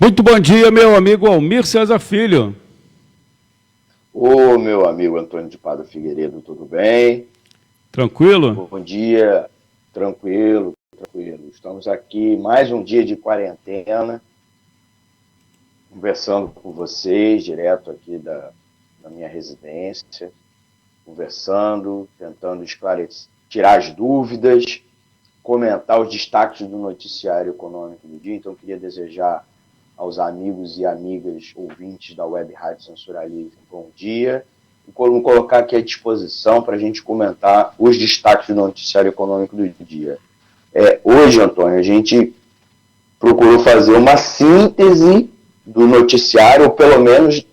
Muito bom dia, meu amigo Almir Cesar Filho. Ô, meu amigo Antônio de Padre Figueiredo, tudo bem? Tranquilo? Bom dia, tranquilo. Estamos aqui mais um dia de quarentena, conversando com vocês, direto aqui da minha residência, conversando, tentando esclarecer, tirar as dúvidas, comentar os destaques do noticiário econômico do dia. Então, eu queria desejar aos amigos e amigas ouvintes da Web Rádio Censura Livre bom dia. E vou colocar aqui à disposição para a gente comentar os destaques do noticiário econômico do dia. Hoje, Antônio, a gente procurou fazer uma síntese do noticiário, ou pelo menos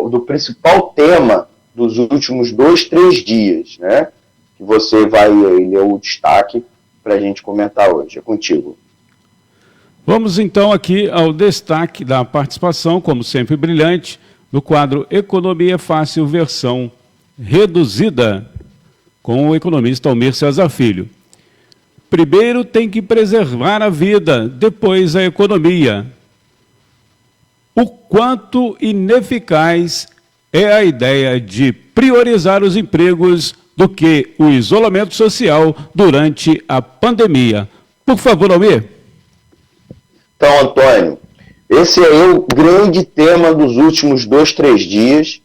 do principal tema dos últimos 2-3 dias, né? Que você vai ler o destaque para a gente comentar hoje. É contigo. Vamos então aqui ao destaque da participação, como sempre brilhante, no quadro Economia Fácil, versão reduzida, com o economista Almir Cesar Filho. Primeiro tem que preservar a vida, depois a economia. O quanto ineficaz é a ideia de priorizar os empregos do que o isolamento social durante a pandemia. Por favor, Almir. Então, Antônio, esse é o grande tema dos últimos 2-3 dias.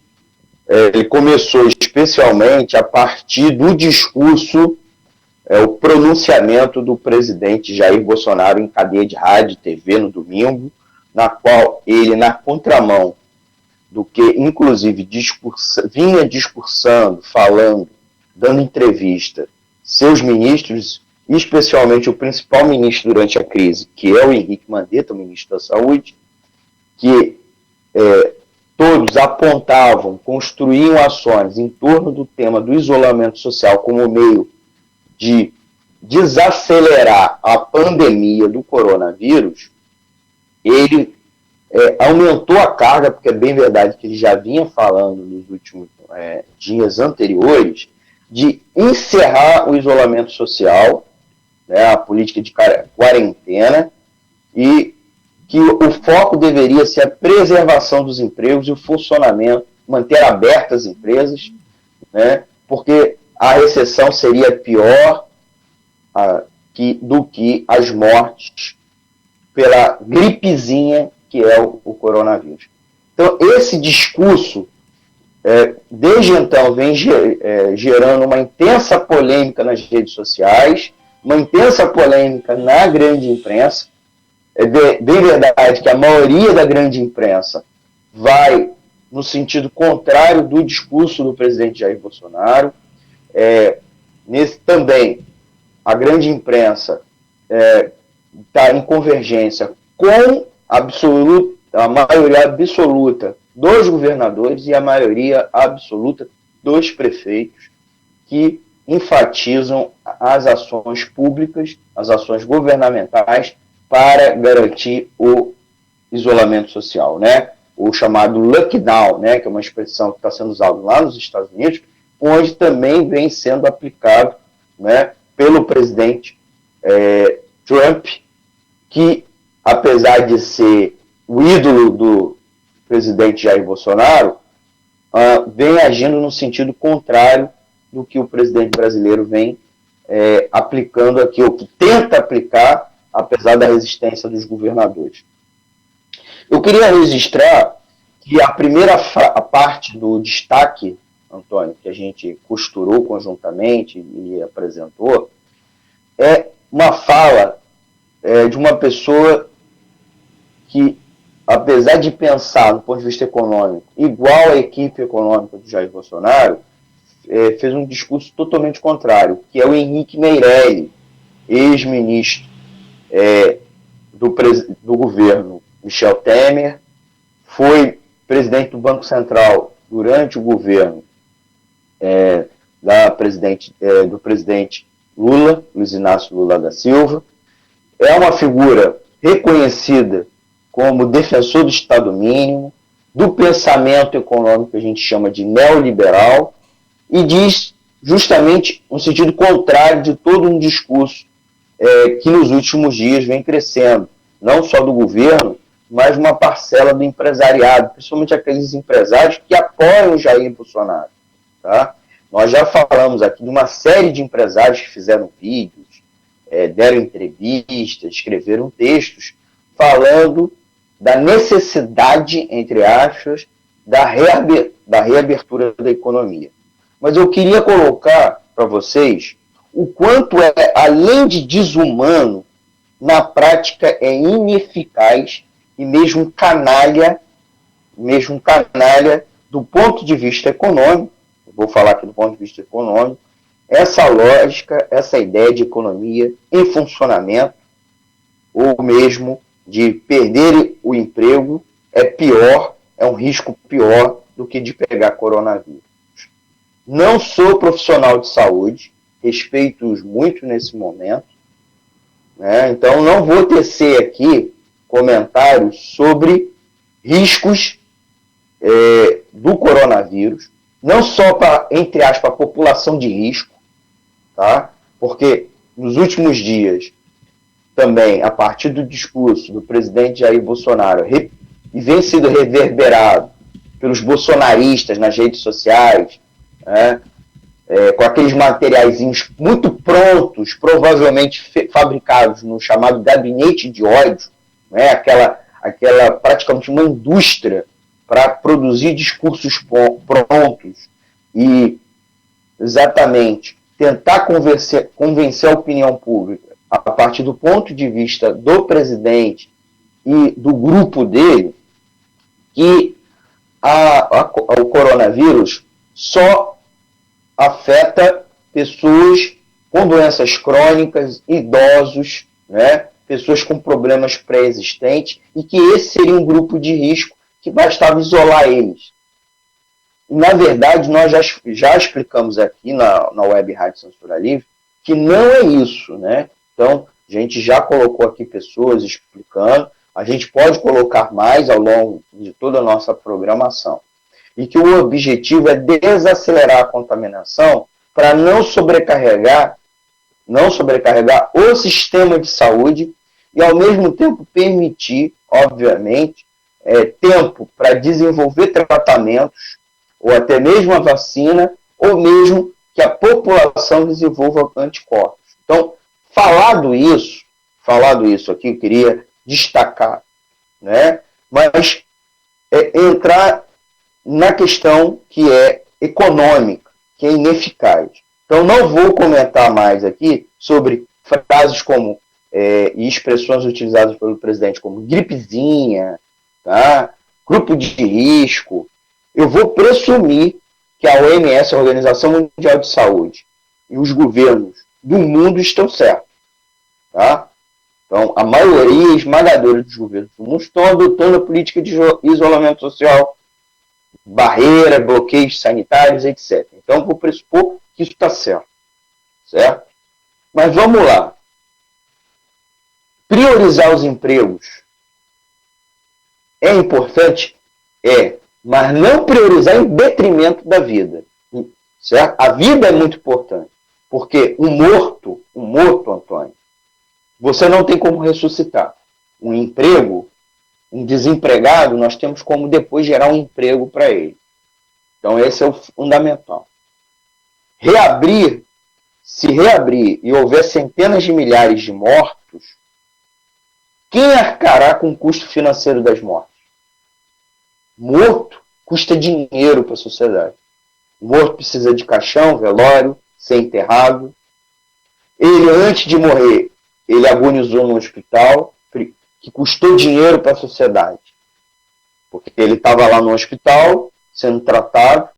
Ele começou especialmente a partir do discurso, o pronunciamento do presidente Jair Bolsonaro em cadeia de rádio e TV no domingo, na qual ele, na contramão do que, inclusive, vinha discursando, falando, dando entrevista, seus ministros, especialmente o principal ministro durante a crise, que é o Henrique Mandetta, o ministro da Saúde, que todos apontavam, construíam ações em torno do tema do isolamento social como meio de desacelerar a pandemia do coronavírus. Ele aumentou a carga, porque é bem verdade que ele já vinha falando nos últimos dias anteriores, de encerrar o isolamento social, a política de quarentena, e que o foco deveria ser a preservação dos empregos e o funcionamento, manter abertas as empresas, né, porque a recessão seria pior do que as mortes pela gripezinha que é o coronavírus. Então, esse discurso, desde então, vem gerando uma intensa polêmica nas redes sociais, uma intensa polêmica na grande imprensa. É bem verdade que a maioria da grande imprensa vai no sentido contrário do discurso do presidente Jair Bolsonaro. Também, a grande imprensa está em convergência com a maioria absoluta dos governadores e a maioria absoluta dos prefeitos, que enfatizam as ações públicas, as ações governamentais para garantir o isolamento social, né? O chamado lockdown, né? Que é uma expressão que está sendo usada lá nos Estados Unidos, onde também vem sendo aplicado, né, pelo presidente Trump, que, apesar de ser o ídolo do presidente Jair Bolsonaro, vem agindo no sentido contrário do que o presidente brasileiro vem aplicando aqui, ou que tenta aplicar, apesar da resistência dos governadores. Eu queria registrar que a primeira parte do destaque, Antônio, que a gente costurou conjuntamente e apresentou, é uma fala de uma pessoa que, apesar de pensar do ponto de vista econômico igual à equipe econômica do Jair Bolsonaro, fez um discurso totalmente contrário, que é o Henrique Meirelles, ex-ministro do governo Michel Temer, foi presidente do Banco Central durante o governo do presidente Lula, Luiz Inácio Lula da Silva. É uma figura reconhecida como defensor do Estado mínimo, do pensamento econômico que a gente chama de neoliberal, e diz justamente no sentido contrário de todo um discurso que nos últimos dias vem crescendo, não só do governo, mas uma parcela do empresariado, principalmente aqueles empresários que apoiam o Jair Bolsonaro. Tá? Nós já falamos aqui de uma série de empresários que fizeram vídeos, deram entrevistas, escreveram textos, falando da necessidade, entre aspas, da reabertura da economia. Mas eu queria colocar para vocês o quanto além de desumano, na prática é ineficaz e mesmo canalha do ponto de vista econômico, eu vou falar aqui do ponto de vista econômico, essa lógica, essa ideia de economia em funcionamento, ou mesmo de perder o emprego, é um risco pior do que de pegar coronavírus. Não sou profissional de saúde, respeito-os muito nesse momento, né? Então não vou tecer aqui comentários sobre riscos do coronavírus, não só para, entre aspas, a população de risco, tá? Porque nos últimos dias, também, a partir do discurso do presidente Jair Bolsonaro, e vem sendo reverberado pelos bolsonaristas nas redes sociais, né? Com aqueles materiaizinhos muito prontos, provavelmente fabricados no chamado gabinete de ódio, né? aquela praticamente uma indústria para produzir discursos prontos e exatamente tentar convencer a opinião pública a partir do ponto de vista do presidente e do grupo dele, que o coronavírus só afeta pessoas com doenças crônicas, idosos, né? Pessoas com problemas pré-existentes, e que esse seria um grupo de risco que bastava isolar eles. Na verdade, nós já explicamos aqui na Web Rádio Censura Livre que não é isso, né? Então, a gente já colocou aqui pessoas explicando, a gente pode colocar mais ao longo de toda a nossa programação. E que o objetivo é desacelerar a contaminação para não sobrecarregar o sistema de saúde e, ao mesmo tempo, permitir, obviamente, tempo para desenvolver tratamentos, ou até mesmo a vacina, ou mesmo que a população desenvolva anticorpos. Então, falado isso aqui, eu queria destacar, né? Mas entrar na questão que é econômica, que é ineficaz. Então, não vou comentar mais aqui sobre frases como e expressões utilizadas pelo presidente como gripezinha, tá? Grupo de risco. Eu vou presumir que a OMS, a Organização Mundial de Saúde, e os governos do mundo estão certos. Tá? Então, a maioria esmagadora dos governos do mundo estão adotando a política de isolamento social, barreira, bloqueios sanitários, etc. Então, vou pressupor que isso está certo. Certo? Mas vamos lá. Priorizar os empregos é importante? Mas não priorizar em detrimento da vida. Certo? A vida é muito importante. Porque um morto, Antônio, você não tem como ressuscitar. Um emprego, um desempregado, nós temos como depois gerar um emprego para ele. Então esse é o fundamental. Se reabrir e houver centenas de milhares de mortos, quem arcará com o custo financeiro das mortes? Morto custa dinheiro para a sociedade. O morto precisa de caixão, velório, ser enterrado. Ele, antes de morrer, ele agonizou no hospital, que custou dinheiro para a sociedade. Porque ele estava lá no hospital, sendo tratado.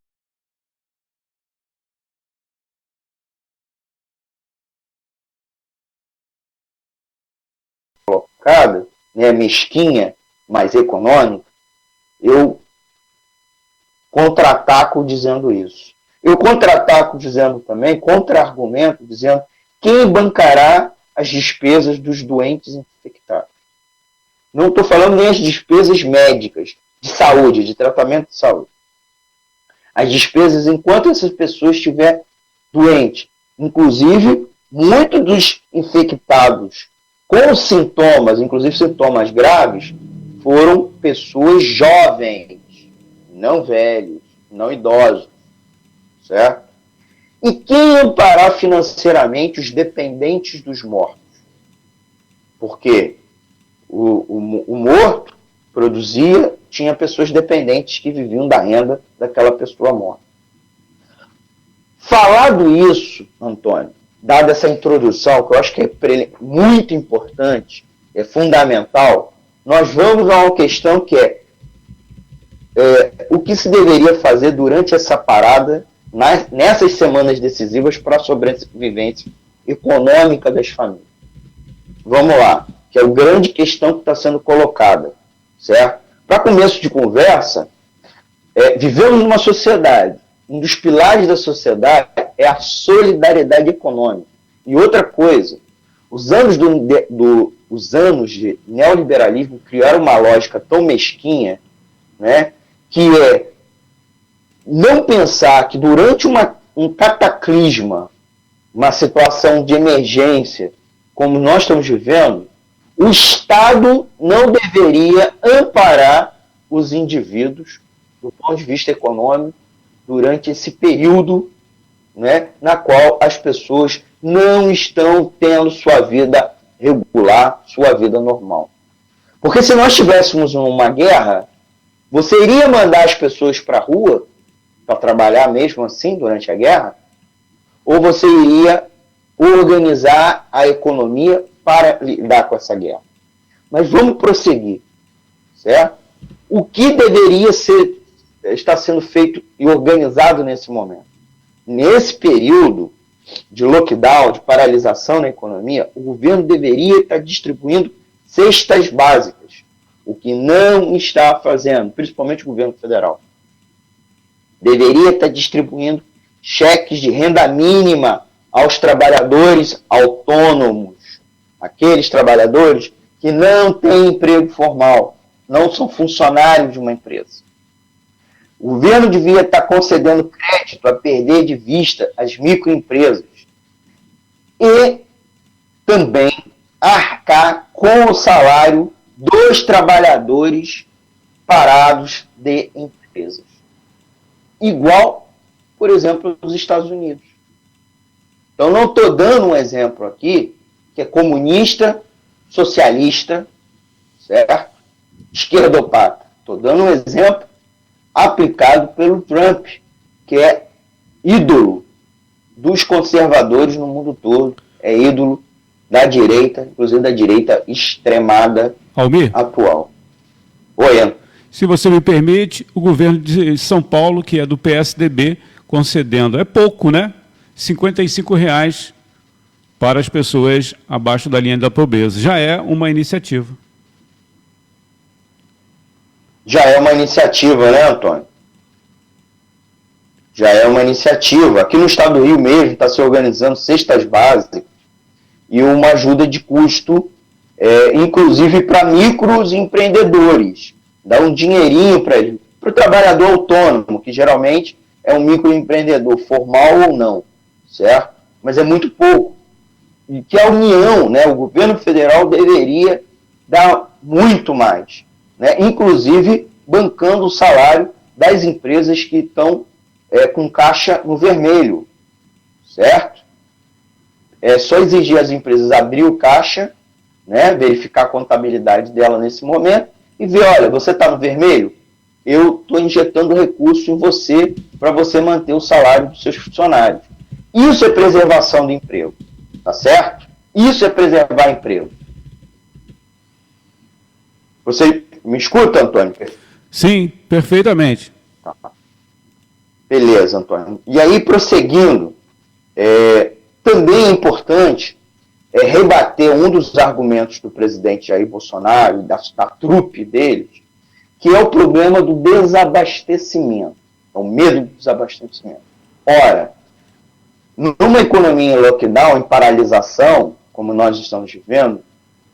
Colocada, né, mesquinha, mais econômica, eu contra-ataco dizendo isso. Eu contra-ataco dizendo também, contra-argumento, dizendo quem bancará as despesas dos doentes infectados. Não estou falando nem as despesas médicas, de saúde, de tratamento de saúde. As despesas enquanto essa pessoa estiver doente. Inclusive, muitos dos infectados com sintomas, inclusive sintomas graves, foram pessoas jovens, não velhos, não idosos, certo? E quem amparar financeiramente os dependentes dos mortos? Porque o morto produzia, tinha pessoas dependentes que viviam da renda daquela pessoa morta. Falado isso, Antônio, dada essa introdução, que eu acho que é muito importante, é fundamental, nós vamos a uma questão que é o que se deveria fazer durante essa parada, nessas semanas decisivas para a sobrevivência econômica das famílias. Vamos lá, que é a grande questão que está sendo colocada, certo? Para começo de conversa, vivemos numa sociedade, um dos pilares da sociedade é a solidariedade econômica. E outra coisa, os anos de neoliberalismo criaram uma lógica tão mesquinha, né, que é não pensar que durante um cataclisma, uma situação de emergência, como nós estamos vivendo, o Estado não deveria amparar os indivíduos do ponto de vista econômico durante esse período, né, na qual as pessoas não estão tendo sua vida regular, sua vida normal. Porque se nós estivéssemos numa guerra, você iria mandar as pessoas para a rua para trabalhar mesmo assim durante a guerra? Ou você iria organizar a economia para lidar com essa guerra? Mas vamos prosseguir, certo? O que deveria estar sendo feito e organizado nesse momento? Nesse período de lockdown, de paralisação na economia, o governo deveria estar distribuindo cestas básicas, o que não está fazendo, principalmente o governo federal. Deveria estar distribuindo cheques de renda mínima aos trabalhadores autônomos, aqueles trabalhadores que não têm emprego formal, não são funcionários de uma empresa. O governo devia estar concedendo crédito a perder de vista as microempresas e também arcar com o salário dos trabalhadores parados de empresas. Igual, por exemplo, nos Estados Unidos. Então, não estou dando um exemplo aqui que é comunista, socialista, certo? Esquerdopata. Estou dando um exemplo aplicado pelo Trump, que é ídolo dos conservadores no mundo todo, é ídolo da direita, inclusive da direita extremada Almir, atual. Oi, se você me permite, o governo de São Paulo, que é do PSDB, concedendo, é pouco, né? R$55 para as pessoas abaixo da linha da pobreza. Já é uma iniciativa. Já é uma iniciativa, né, Antônio? Já é uma iniciativa. Aqui no estado do Rio mesmo está se organizando cestas básicas e uma ajuda de custo, inclusive para microempreendedores. Dá um dinheirinho para ele. Para o trabalhador autônomo, que geralmente é um microempreendedor, formal ou não, certo? Mas é muito pouco. E que a União, né, o governo federal deveria dar muito mais, né? Inclusive bancando o salário das empresas que estão com caixa no vermelho, certo? É só exigir às empresas abrir o caixa, né, verificar a contabilidade dela nesse momento e ver, olha, você está no vermelho? Eu estou injetando recurso em você para você manter o salário dos seus funcionários. Isso é preservação do emprego, tá certo? Isso é preservar emprego. Você me escuta, Antônio? Sim, perfeitamente. Tá. Beleza, Antônio. E aí, prosseguindo, também é importante rebater um dos argumentos do presidente Jair Bolsonaro e da trupe deles, que é o problema do desabastecimento, é o medo do desabastecimento. Ora, numa economia em lockdown, em paralisação, como nós estamos vivendo,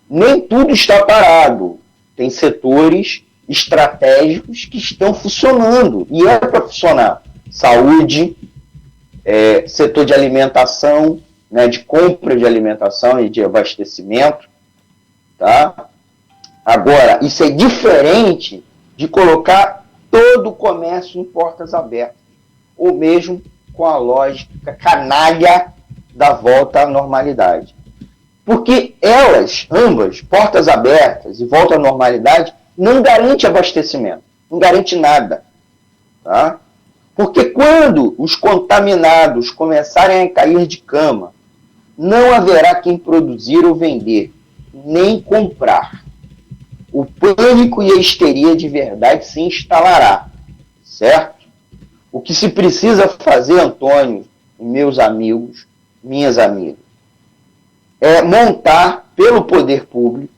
nem tudo está parado. Tem setores estratégicos que estão funcionando, e é para funcionar. Saúde, setor de alimentação, né, de compra de alimentação e de abastecimento, tá? Agora, isso é diferente de colocar todo o comércio em portas abertas, ou mesmo com a lógica canalha da volta à normalidade. Porque elas, ambas, portas abertas e volta à normalidade, não garante abastecimento, não garante nada. Tá? Porque quando os contaminados começarem a cair de cama, não haverá quem produzir ou vender, nem comprar. O pânico e a histeria de verdade se instalará, certo? O que se precisa fazer, Antônio e meus amigos, minhas amigas, é montar, pelo poder público,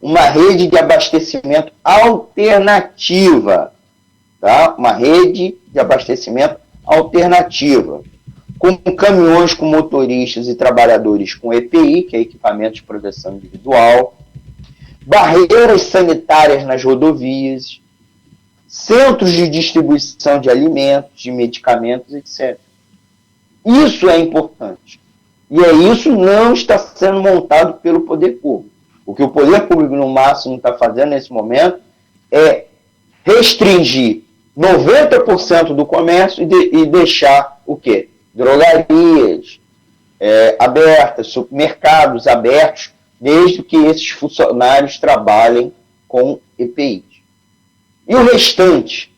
uma rede de abastecimento alternativa, tá? Uma rede de abastecimento alternativa, com caminhões com motoristas e trabalhadores com EPI, que é equipamento de proteção individual, barreiras sanitárias nas rodovias, centros de distribuição de alimentos, de medicamentos, etc. Isso é importante. E isso não está sendo montado pelo poder público. O que o poder público, no máximo, está fazendo nesse momento é restringir 90% do comércio e deixar o quê? Drogarias abertas, supermercados abertos, desde que esses funcionários trabalhem com EPIs. E o restante,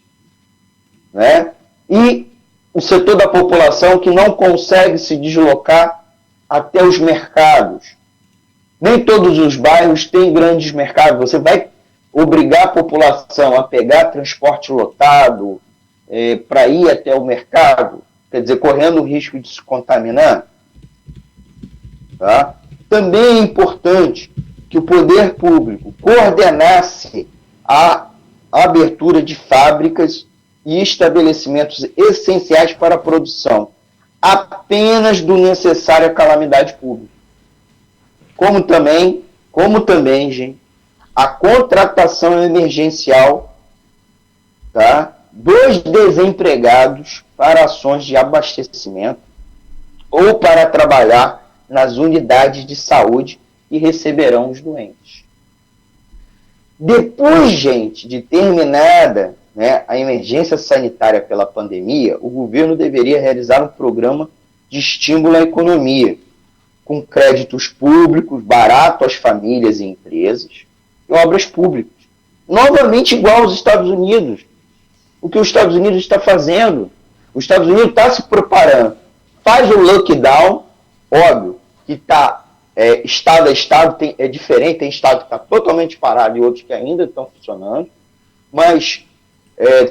né? E o setor da população que não consegue se deslocar até os mercados. Nem todos os bairros têm grandes mercados. Você vai obrigar a população a pegar transporte lotado para ir até o mercado, quer dizer, correndo o risco de se contaminar? Tá? Também é importante que o poder público coordenasse a abertura de fábricas e estabelecimentos essenciais para a produção, apenas do necessário à calamidade pública. Como também, gente, a contratação emergencial, tá, dos desempregados para ações de abastecimento ou para trabalhar nas unidades de saúde e receberão os doentes. Depois, gente, de terminada, né, a emergência sanitária pela pandemia, o governo deveria realizar um programa de estímulo à economia, com créditos públicos, barato às famílias e empresas, e obras públicas. Novamente igual aos Estados Unidos. O que os Estados Unidos está fazendo? Os Estados Unidos está se preparando. Faz o lockdown, óbvio, que está estado a estado, é diferente, tem estado que está totalmente parado e outros que ainda estão funcionando, mas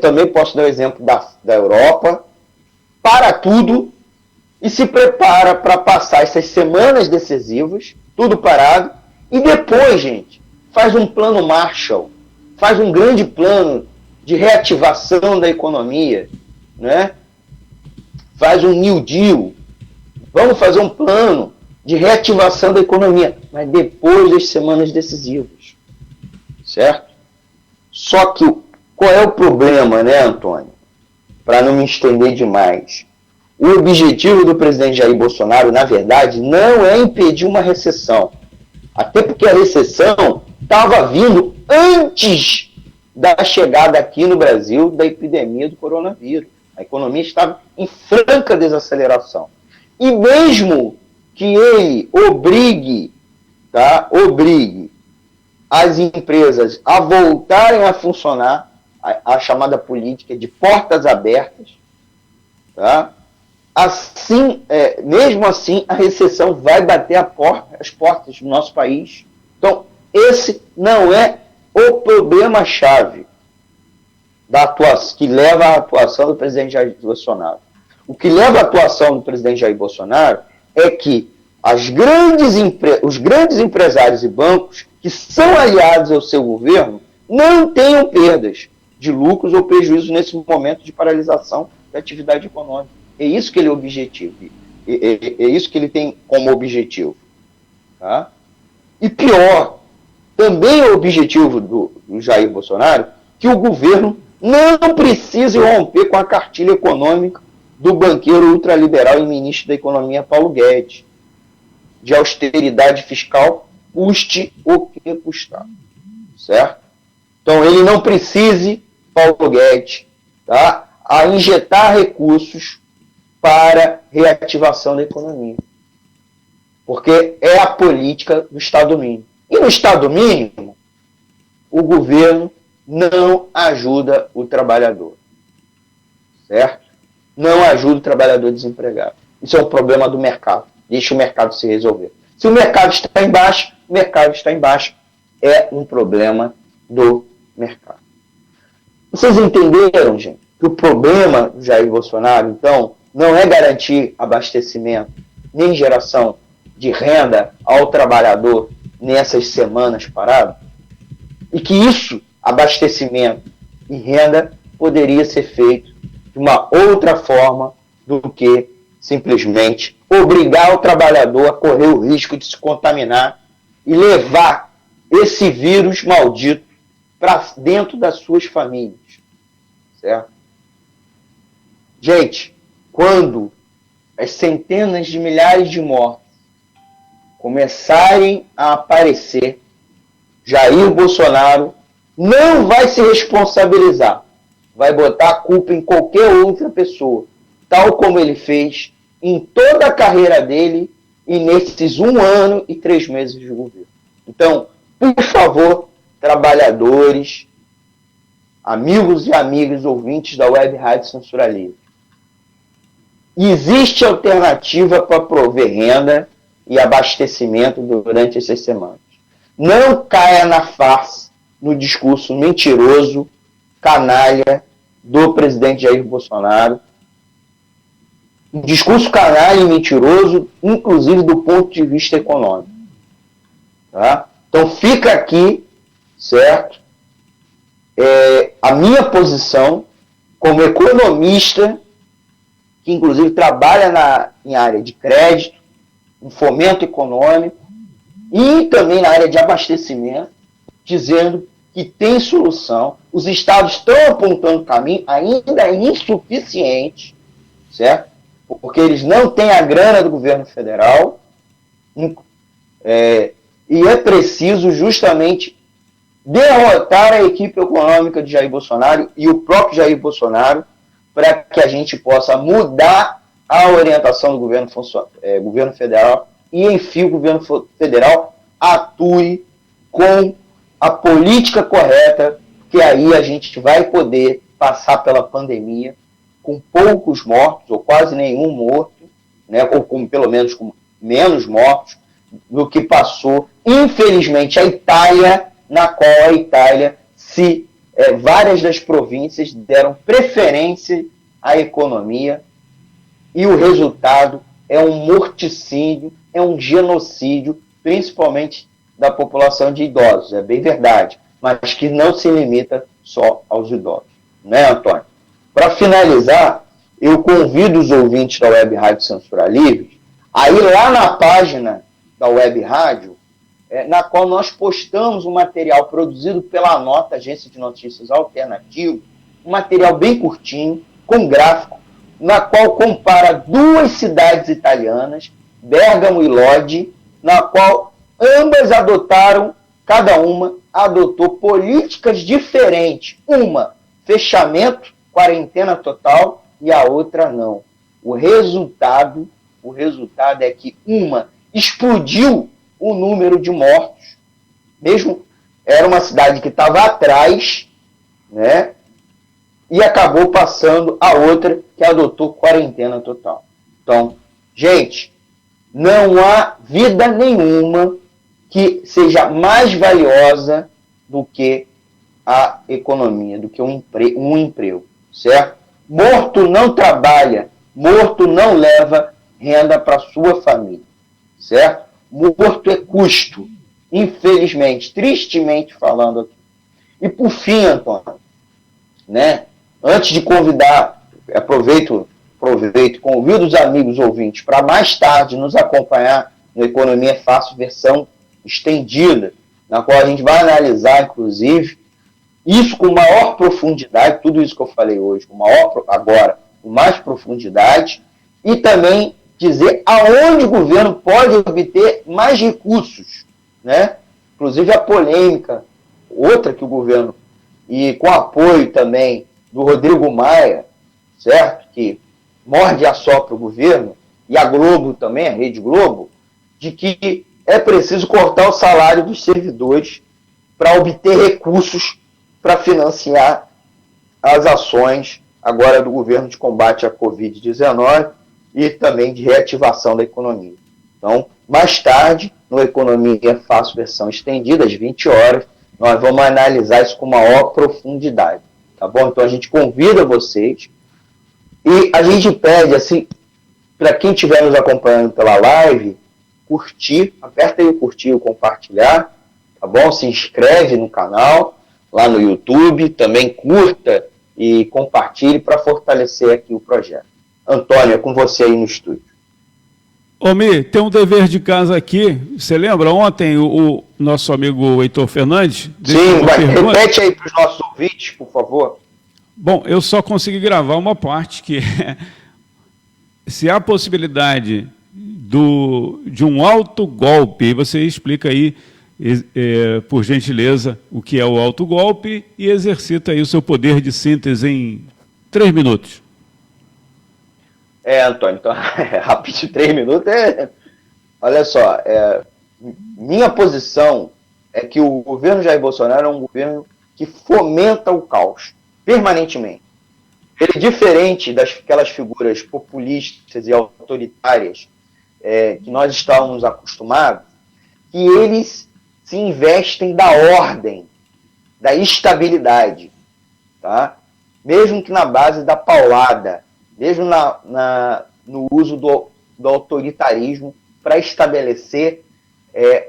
também posso dar o exemplo da Europa, para tudo e se prepara para passar essas semanas decisivas, tudo parado, e depois, gente, faz um plano Marshall, faz um grande plano de reativação da economia, né? Faz um New Deal, vamos fazer um plano de reativação da economia, mas depois das semanas decisivas, certo? Só que qual é o problema, né, Antônio? Para não me estender demais. O objetivo do presidente Jair Bolsonaro, na verdade, não é impedir uma recessão. Até porque a recessão estava vindo antes da chegada aqui no Brasil da epidemia do coronavírus. A economia estava em franca desaceleração. E mesmo que ele obrigue as empresas a voltarem a funcionar, a chamada política de portas abertas, tá? Assim, mesmo assim, a recessão vai bater as portas do nosso país. Então, esse não é o problema-chave que leva à atuação do presidente Jair Bolsonaro. O que leva à atuação do presidente Jair Bolsonaro é que os grandes empresários e bancos que são aliados ao seu governo não tenham perdas de lucros ou prejuízos nesse momento de paralisação da atividade econômica. É isso que ele é isso que ele tem como objetivo. Tá? E pior, também é o objetivo do Jair Bolsonaro que o governo não precise romper com a cartilha econômica do banqueiro ultraliberal e ministro da Economia Paulo Guedes, de austeridade fiscal, custe o que custar. certo? Então ele não precise, Paulo Guedes, tá, a injetar recursos para reativação da economia. Porque é a política do Estado mínimo. E no Estado mínimo, o governo não ajuda o trabalhador. Certo? Não ajuda o trabalhador desempregado. Isso é um problema do mercado. Deixa o mercado se resolver. Se o mercado está em baixa, o mercado está em baixa. É um problema do mercado. Vocês entenderam, gente, que o problema do Jair Bolsonaro, então, não é garantir abastecimento, nem geração de renda ao trabalhador nessas semanas paradas? E que isso, abastecimento e renda, poderia ser feito de uma outra forma do que simplesmente obrigar o trabalhador a correr o risco de se contaminar e levar esse vírus maldito para dentro das suas famílias. Certo? Gente, quando as centenas de milhares de mortos começarem a aparecer, Jair Bolsonaro não vai se responsabilizar, vai botar a culpa em qualquer outra pessoa, tal como ele fez em toda a carreira dele e nesses 1 ano e 3 meses de governo. Então, por favor, trabalhadores, amigos e amigas ouvintes da Web Rádio Censura Livre, existe alternativa para prover renda e abastecimento durante essas semanas. Não caia na farsa, no discurso mentiroso, canalha do presidente Jair Bolsonaro. Um discurso canalha e mentiroso, inclusive do ponto de vista econômico. Tá? Então fica aqui, certo? A minha posição como economista, que inclusive trabalha em área de crédito, em fomento econômico e também na área de abastecimento, dizendo que tem solução. Os estados estão apontando caminho, ainda é insuficiente, certo? Porque eles não têm a grana do governo federal, e é preciso justamente derrotar a equipe econômica de Jair Bolsonaro e o próprio Jair Bolsonaro para que a gente possa mudar a orientação do governo federal e, enfim, o governo federal atue com a política correta, que aí a gente vai poder passar pela pandemia com poucos mortos, ou quase nenhum morto, né, ou pelo menos com menos mortos do que passou, infelizmente, a Itália, na qual a Itália, várias das províncias deram preferência à economia, e o resultado é um morticínio, é um genocídio, principalmente da população de idosos, é bem verdade, mas que não se limita só aos idosos. Né, Antônio? Para finalizar, eu convido os ouvintes da Web Rádio Censura Livre a ir lá na página da Web Rádio, na qual nós postamos um material produzido pela Nota, Agência de Notícias Alternativa, um material bem curtinho, com gráfico, na qual compara 2 cidades italianas, Bérgamo e Lodi, na qual ambas cada uma adotou políticas diferentes. Uma, fechamento, quarentena total, e a outra não. O resultado é que uma explodiu o número de mortos, mesmo era uma cidade que estava atrás, né? E acabou passando a outra que adotou quarentena total. Então, gente, não há vida nenhuma que seja mais valiosa do que a economia, do que um emprego, certo? Morto não trabalha, morto não leva renda para sua família, certo? Morto é custo, infelizmente, tristemente falando aqui. E por fim, Antônio, né? Antes de convidar, aproveito e convido os amigos ouvintes para mais tarde nos acompanhar no Economia Fácil, versão estendida, na qual a gente vai analisar, inclusive, isso com maior profundidade, tudo isso que eu falei hoje, com mais profundidade, e também dizer aonde o governo pode obter mais recursos, né? Inclusive a polêmica outra que o governo, e com apoio também do Rodrigo Maia, certo? Que morde e assopra o governo, e a Globo também, a Rede Globo, de que é preciso cortar o salário dos servidores para obter recursos para financiar as ações agora do governo de combate à Covid-19 e também de reativação da economia. Então, mais tarde, no Economia Fácil versão estendida, às 20 horas, nós vamos analisar isso com maior profundidade, tá bom? Então, a gente convida vocês e a gente pede, assim, para quem estiver nos acompanhando pela live, curtir, aperta aí o curtir, o compartilhar, tá bom? Se inscreve no canal, lá no YouTube, também curta e compartilhe para fortalecer aqui o projeto. Antônio, é com você aí no estúdio. Ô, Mi, tem um dever de casa aqui. Você lembra ontem o nosso amigo Heitor Fernandes? Sim, repete aí para os nossos ouvintes, por favor. Bom, eu só consegui gravar uma parte que é se há possibilidade de um autogolpe. Você explica aí, por gentileza, o que é o autogolpe e exercita aí o seu poder de síntese em 3 minutos. Antônio, então, rapidinho, 3 minutos Olha só, minha posição é que o governo Jair Bolsonaro é um governo que fomenta o caos, permanentemente. Ele é diferente daquelas figuras populistas e autoritárias que nós estávamos acostumados, que eles se investem da ordem, da estabilidade, tá? Mesmo que na base da paulada, mesmo no uso do autoritarismo para estabelecer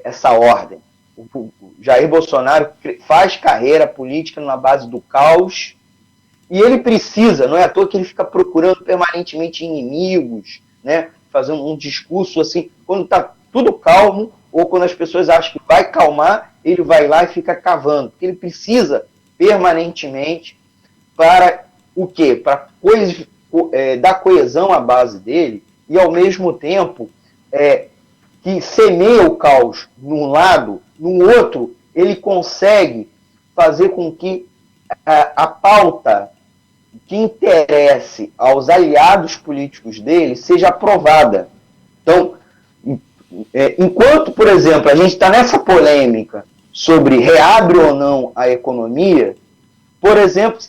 essa ordem. O Jair Bolsonaro faz carreira política na base do caos e ele precisa, não é à toa que ele fica procurando permanentemente inimigos, né? Fazendo um discurso assim, quando está tudo calmo ou quando as pessoas acham que vai calmar, ele vai lá e fica cavando, porque ele precisa permanentemente para o quê? Para dar coesão à base dele e, ao mesmo tempo, que semeia o caos num lado, no outro, ele consegue fazer com que a pauta que interesse aos aliados políticos dele seja aprovada. Então, enquanto, por exemplo, a gente está nessa polêmica sobre reabre ou não a economia, por exemplo,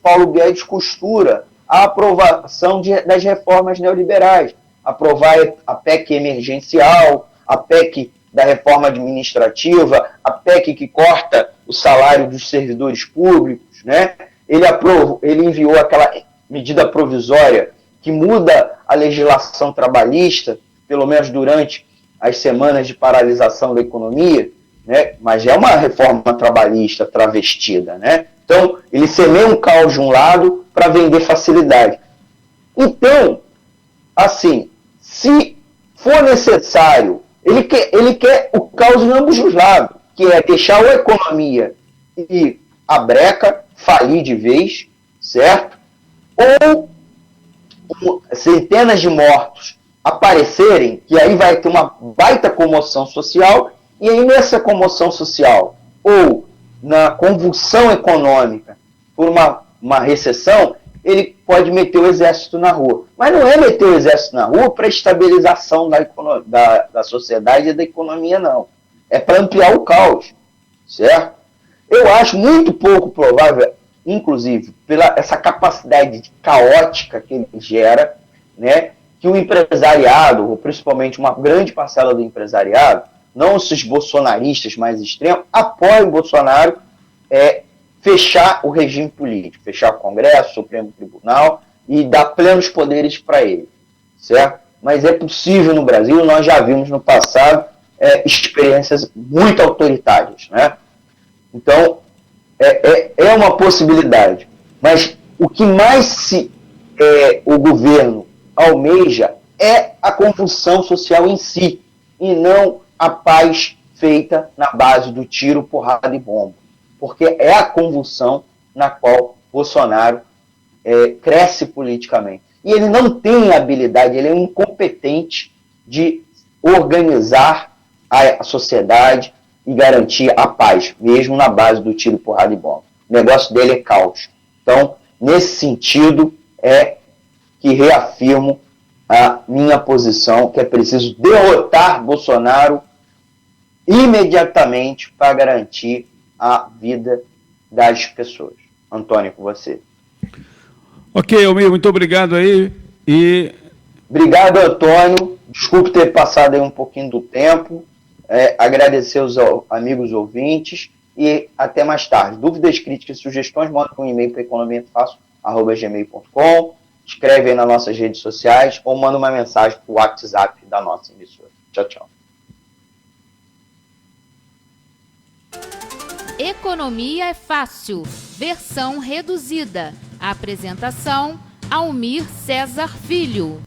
Paulo Guedes costura a aprovação das reformas neoliberais, aprovar a PEC emergencial, a PEC da reforma administrativa, a PEC que corta o salário dos servidores públicos, né? Ele enviou aquela medida provisória que muda a legislação trabalhista, pelo menos durante as semanas de paralisação da economia, né? Mas é uma reforma trabalhista travestida, né? Então, ele semeia um caos de um lado para vender facilidade. Então, assim, se for necessário, ele quer o caos em ambos os lados, que é deixar a economia ir a breca, falir de vez, certo? Ou centenas de mortos aparecerem, que aí vai ter uma baita comoção social, e aí nessa comoção social, ou na convulsão econômica, por uma recessão, ele pode meter o exército na rua. Mas não é meter o exército na rua para estabilização da sociedade e da economia, não. É para ampliar o caos, certo? Eu acho muito pouco provável, inclusive, pela essa capacidade caótica que ele gera, né, que o empresariado, ou principalmente uma grande parcela do empresariado, não esses bolsonaristas mais extremos, apoiem o Bolsonaro fechar o regime político, fechar o Congresso, o Supremo Tribunal e dar plenos poderes para ele, certo? Mas é possível no Brasil, nós já vimos no passado experiências muito autoritárias, né? Então, é uma possibilidade. Mas o que mais o governo almeja é a convulsão social em si, e não a paz feita na base do tiro, porrada e bomba. Porque é a convulsão na qual Bolsonaro cresce politicamente. E ele não tem habilidade, ele é incompetente de organizar a sociedade, e garantir a paz, mesmo na base do tiro, porrada e bomba. O negócio dele é caos. Então, nesse sentido, é que reafirmo a minha posição, que é preciso derrotar Bolsonaro imediatamente para garantir a vida das pessoas. Antônio, com você. Ok, Almir, muito obrigado aí. Obrigado, Antônio. Desculpe ter passado aí um pouquinho do tempo. Agradecer aos amigos ouvintes e até mais tarde. Dúvidas, críticas, sugestões, manda um e-mail para economiafácil@gmail.com. Escreve aí nas nossas redes sociais ou manda uma mensagem para o WhatsApp da nossa emissora. Tchau, tchau. Economia é Fácil, versão reduzida. Apresentação: Almir Cesar Filho.